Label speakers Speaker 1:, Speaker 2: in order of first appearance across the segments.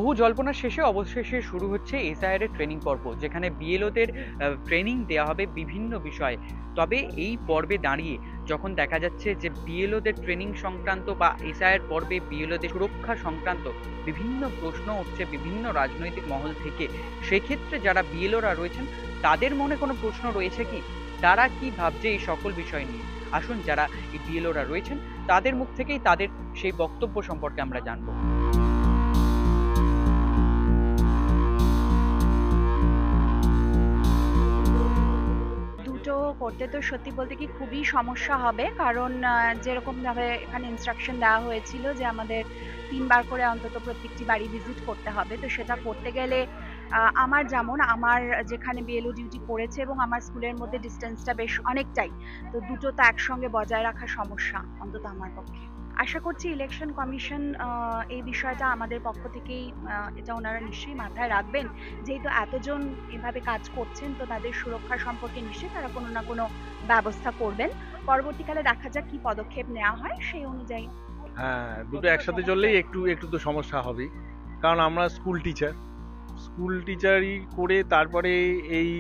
Speaker 1: বহু জল্পনার শেষে অবশেষে শুরু হচ্ছে এসআইআর এর ট্রেনিং পর্ব, যেখানে বিএলওদের ট্রেনিং দেওয়া হবে বিভিন্ন বিষয়ে। তবে এই পর্বে দাঁড়িয়ে যখন দেখা যাচ্ছে যে বিএলওদের ট্রেনিং সংক্রান্ত বা এসআইআর পর্বে বিএলওদের সুরক্ষা সংক্রান্ত বিভিন্ন প্রশ্ন উঠছে বিভিন্ন রাজনৈতিক মহল থেকে, সেক্ষেত্রে যারা বিএলওরা রয়েছেন তাদের মনে কোনো প্রশ্ন রয়েছে কি, তারা কি ভাবছে এই সকল বিষয় নিয়ে? আসুন যারা এই বিএলওরা রয়েছেন তাদের মুখ থেকেই তাদের সেই বক্তব্য সম্পর্কে আমরা জানবো।
Speaker 2: করতে তো সত্যি বলতে কি খুবই সমস্যা হবে, কারণ যেরকম ভাবে এখানে ইনস্ট্রাকশন দেওয়া হয়েছিল যে আমাদের 3বার করে অন্তত প্রত্যেকটি বাড়ি ভিজিট করতে হবে, তো সেটা করতে গেলে আমার যেমন আমার যেখানে বিএলও ডিউটি পড়েছে এবং আমার স্কুলের মধ্যে ডিস্টেন্সটা বেশ অনেকটাই, তো দুটো তো একসঙ্গে বজায় রাখা সমস্যা অন্তত আমার পক্ষে। আশা করছি ইলেকশন কমিশন এই বিষয়টা আমাদের পক্ষ থেকেই এটা ওনারা নিশ্চয়ই মাথায় রাখবেন, যেহেতু এতজন এভাবে কাজ করছেন তো তাদের সুরক্ষা সম্পর্কে নিশ্চয়ই তারা কোনো না কোনো ব্যবস্থা করবেন। পরবর্তীকালে দেখা যাক কি পদক্ষেপ নেওয়া হয় সেই অনুযায়ী।
Speaker 3: হ্যাঁ, দুটো একসাথে চললেই একটু তো সমস্যা হবে, কারণ আমরা স্কুল টিচারই করে তারপরে এই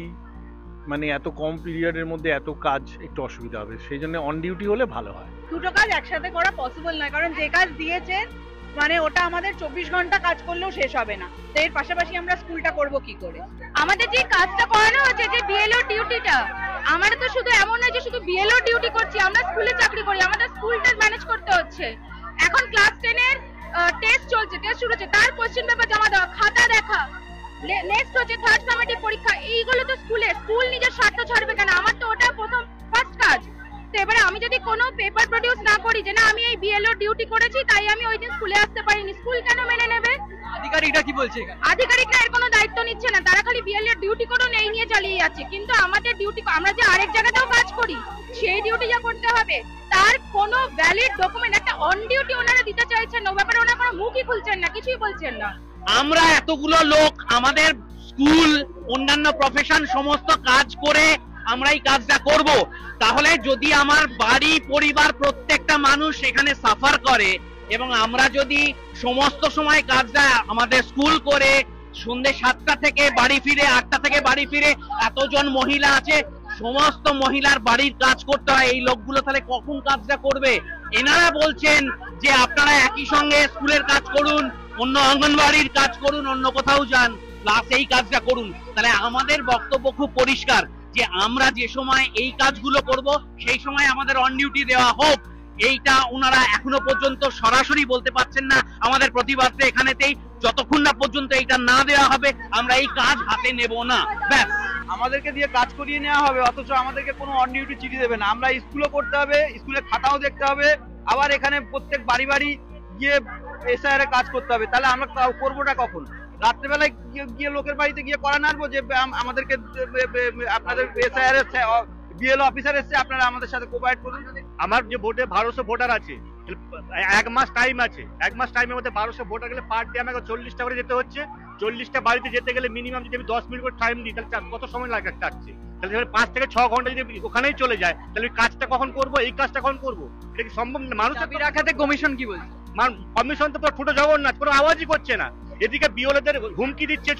Speaker 3: মানে এত কম পিরিয়ডের মধ্যে এত কাজ একটু অসুবিধা হবে, সেই জন্য অন ডিউটি হলে ভালো হয়।
Speaker 4: দুটো কাজ একসাথে করা পসিবল নয়, কারণ যে কাজ দিয়েছেন মানে ওটা আমাদের 24 ঘন্টা কাজ করলেও শেষ হবে না, তো এর পাশাপাশি আমরা স্কুলটা করব কি করে?
Speaker 5: আমাদের যে কাজটা করানো হচ্ছে যে বিএলও ডিউটিটা, আমরা তো শুধু এমন নয় যে শুধু বিএলও ডিউটি করছি, আমরা স্কুলে চাকরি করি, আমাদের স্কুলটা ম্যানেজ করতে হচ্ছে। এখন ক্লাস 10 এর টেস্ট চলছে, টেস্ট শুরু হচ্ছে, তার কোশ্চেন পেপার জমা দেওয়া, খাতা দেখা, নেক্সট হচ্ছে থার্ড সামেটিভ পরীক্ষা, এইগুলো তো স্কুল নিজের স্বার্থ ছাড়বে কেন? আমার তো ওটা ফার্স্ট কাজ। তো এবারে আমি যদি কোনো পেপার প্রডিউস না করি যে না আমি এই বিএলও ডিউটি করেছি তাই আমি ওই দিন স্কুলে আসতে পারিনি, স্কুল কেন মেনে নেবে?
Speaker 1: আধিকারিকরা কি বলছে?
Speaker 5: আধিকারিকরা এর কোনো দায়িত্ব নিচ্ছে না, তারা খালি বিএলও ডিউটি করুন এই নিয়ে চালিয়ে যাচ্ছে, কিন্তু আমাদের ডিউটি আমরা যে আরেক জায়গাতেও কাজ করি সেই ডিউটি যা করতে হবে তার কোনো ভ্যালিড ডকুমেন্ট একটা অন ডিউটি ওনারা দিতে চাইছেন না, ও ব্যাপারে ওনারা কোনো মুখই খুলছেন না, কিছুই বলছেন না।
Speaker 6: আমরা এতগুলো লোক আমাদের স্কুল অন্যান্য প্রফেশন সমস্ত কাজ করে আমরা এই কাজটা করব, তাহলে যদি আমার বাড়ি পরিবার প্রত্যেকটা মানুষ এখানে সাফার করে এবং আমরা যদি সমস্ত সময় কাজটা আমাদের স্কুল করে সন্ধ্যে 7টা থেকে বাড়ি ফিরে 8টা থেকে বাড়ি ফিরে এতজন মহিলা আছে, সমস্ত মহিলার বাড়ির কাজ করতে হয়, এই লোকগুলো তাহলে কখন কাজটা করবে? এনারা বলছেন যে আপনারা একই সঙ্গে স্কুলের কাজ করুন, অন্য অঙ্গনবাড়ির কাজ করুন, অন্য কোথাও যান, প্লাস এই কাজটা করুন। তাহলে আমাদের বক্তব্য খুব পরিষ্কার যে আমরা যে সময় এই কাজগুলো করব সেই সময় আমাদের অন ডিউটি দেওয়া হোক। এইটা ওনারা এখনো পর্যন্ত সরাসরি বলতে পারছেন না, আমাদের প্রতিবাদটা এখানেতেই, যতক্ষণ না পর্যন্ত এইটা না দেওয়া হবে আমরা এই কাজ হাতে নেব না। ব্যাস,
Speaker 7: আমাদেরকে দিয়ে কাজ করিয়ে নেওয়া হবে, অথচ আমাদেরকে কোনো অন ডিউটি চিঠি দেবে না। আমরা স্কুলও করতে হবে, স্কুলের খাতাও দেখতে হবে, আবার এখানে প্রত্যেক বাড়ি বাড়ি গিয়ে এসআইআর এর কাজ করতে হবে। তাহলে আমরা করবোটা কখন? রাত্রেবেলায় গিয়ে লোকের বাড়িতে গিয়ে করা নাড়বো যে আমাদেরকে আপনাদের এসআইআর এর বিএলও অফিসার এসছে, আপনারা আমাদের সাথে কোঅপারেট করুন।
Speaker 8: আমার যে ভোটে 1200 ভোটার আছে, 1 মাস টাইম আছে, 1 মাস টাইমের মধ্যে 1200 ভোটার গেলে পার ডে আমাকে 40টা করে যেতে হচ্ছে। 40টা বাড়িতে যেতে গেলে মিনিমাম যদি আমি 10 মিনিট করে টাইম দিই তাহলে কত সময় লাগছে? তাহলে 5 থেকে 6 ঘন্টা যদি ওখানেই চলে যায় তাহলে কাজটা কখন করবো, এই কাজটা কখন করবো? এটা কি সম্ভব? মানুষ
Speaker 1: রাখাতে কমিশন কি বলছে?
Speaker 8: কমিশন তো ছোট জগন্নাথ, কোনো আওয়াজই করছে না। এদিকে বিওলেদের হুমকি দিচ্ছে,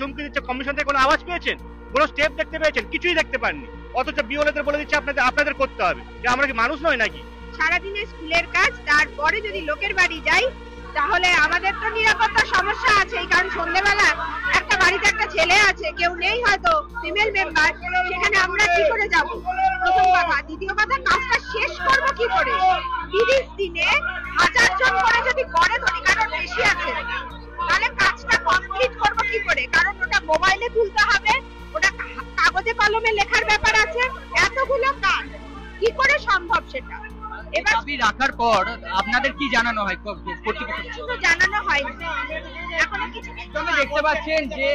Speaker 8: কমিশন থেকে কোনো আওয়াজ পেয়েছেন? কোনো স্টেপ দেখতে পেয়েছেন? কিছুই দেখতে পাননি। অথচ বিওলেদের বলে দিচ্ছে আপনাদের করতে হবে, যে আমরা কি মানুষ নয় নাকি?
Speaker 4: সারাদিনে স্কুলের কাজ, তারপরে যদি লোকের বাড়ি যাই তাহলে আমাদের তো নিরাপত্তার সমস্যা আছে, কারণ সন্ধ্যেবেলা একটা বাড়িতে একটা ছেলে আছে, কেউ নেই হয়তো ফিমেল মেম্বার, সেখানে আমরা কি করে যাব? প্রথম কথা। দ্বিতীয় কথা, কাজটা শেষ করবো কি করে? 30 দিনে 1000 জন করে যদি করে ধরি, কারণ বেশি আছে, তাহলে কাজটা কমপ্লিট করবো কি করে? কারণ ওটা মোবাইলে তুলতে হবে, ওটা কাগজে কলমে লেখার ব্যাপার আছে, এতগুলো কাজ কি করে সম্ভব সেটা?
Speaker 1: এবার দাবি রাখার পর আপনাদের কি জানানো হয় কর্তৃপক্ষকে?
Speaker 4: শুধু জানানো হয়নি, এখনো কিছু
Speaker 1: দেখতে পাচ্ছেন যে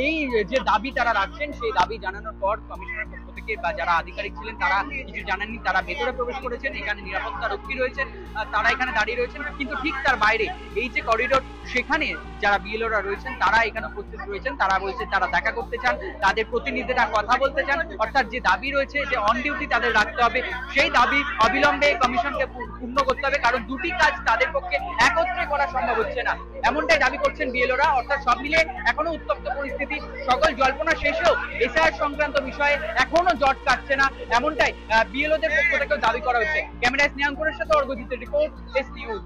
Speaker 1: এই যে দাবি তারা রাখছেন সেই দাবি জানানোর পর কমিশনের পক্ষ থেকে থেকে বা যারা আধিকারিক ছিলেন তারা কিছু জানেননি, তারা ভেতরে প্রবেশ করেছেন, এখানে নিরাপত্তা রক্ষী রয়েছেন, তারা এখানে দাঁড়িয়ে রয়েছেন, কিন্তু ঠিক তার বাইরে এই যে করিডোর সেখানে যারা বিএলওরা রয়েছেন তারা এখানে উপস্থিত রয়েছেন। তারা বলছে তারা দেখা করতে চান, তাদের প্রতিনিধিরা কথা বলতে চান, অর্থাৎ যে দাবি রয়েছে যে অন ডিউটি তাদের রাখতে হবে সেই দাবি অবিলম্বে কমিশনকে পূর্ণ করতে হবে, কারণ দুটি কাজ তাদের পক্ষে একত্রে করা সম্ভব হচ্ছে না, এমনটাই দাবি করছেন বিএলওরা। অর্থাৎ সব মিলে এখনো উত্তপ্ত পরিস্থিতি, সকল জল্পনা শেষেও এসআইআর সংক্রান্ত বিষয়ে এখনো জট কাটছে না, এমনটাই বিএলওদের পক্ষ থেকেও দাবি করা হচ্ছে। ক্যামেরায় স্নেহাঙ্কুরের সাথে অর্ঘজিতের রিপোর্ট, এস নিউজ।